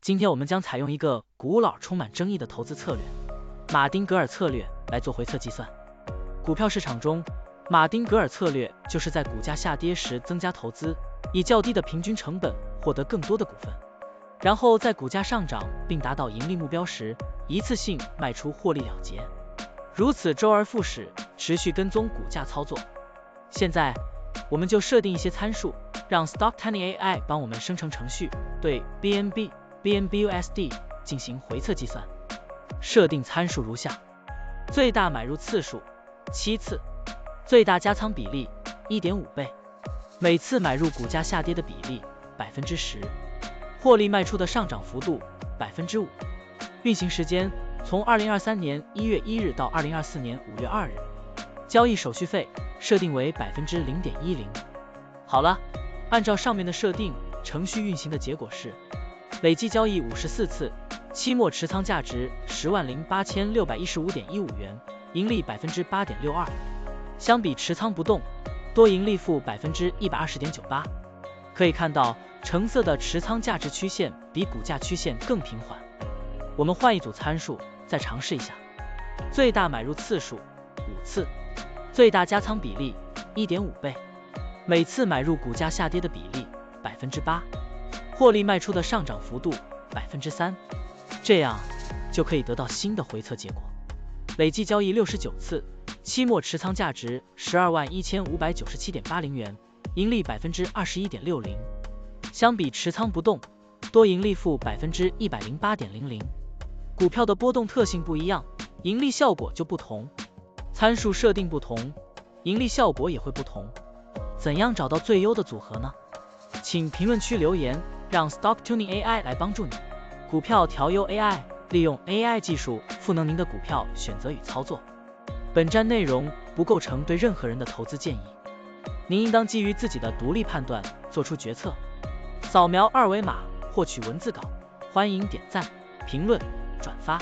今天我们将采用一个古老、充满争议的投资策略——马丁格尔策略来做回测计算。股票市场中，马丁格尔策略就是在股价下跌时增加投资，以较低的平均成本获得更多的股份，然后在股价上涨并达到盈利目标时，一次性卖出获利了结。如此周而复始，持续跟踪股价操作。现在，我们就设定一些参数，让 Stocktiny AI 帮我们生成程序，对 BNB、BNBUSD 进行回测计算。设定参数如下：最大买入次数7次，最大加仓比例 1.5 倍，每次买入股价下跌的比例 10%， 获利卖出的上涨幅度 5%。运行时间从2023年1月1日到2024年5月2日。交易手续费设定为 0.10%。好了，按照上面的设定，程序运行的结果是累计交易54次，期末持仓价值108615.15元，盈利 8.62%。相比持仓不动，多盈利负 120.98%。可以看到，橙色的持仓价值曲线比股价曲线更平缓。我们换一组参数，再尝试一下。最大买入次数5次，最大加仓比例 1.5 倍，每次买入股价下跌的比例 8%， 获利卖出的上涨幅度 3%， 这样就可以得到新的回测结果。累计交易69次，期末持仓价值121597.80元，盈利 21.60%。相比持仓不动，多盈利负 108.00%。股票的波动特性不一样，盈利效果就不同。参数设定不同，盈利效果也会不同。怎样找到最优的组合呢？请评论区留言，让 Stocktiny AI 来帮助你。股票调优 AI， 利用 AI 技术赋能您的股票选择与操作。本站内容不构成对任何人的投资建议，您应当基于自己的独立判断做出决策。扫描二维码获取文字稿，欢迎点赞、评论、转发。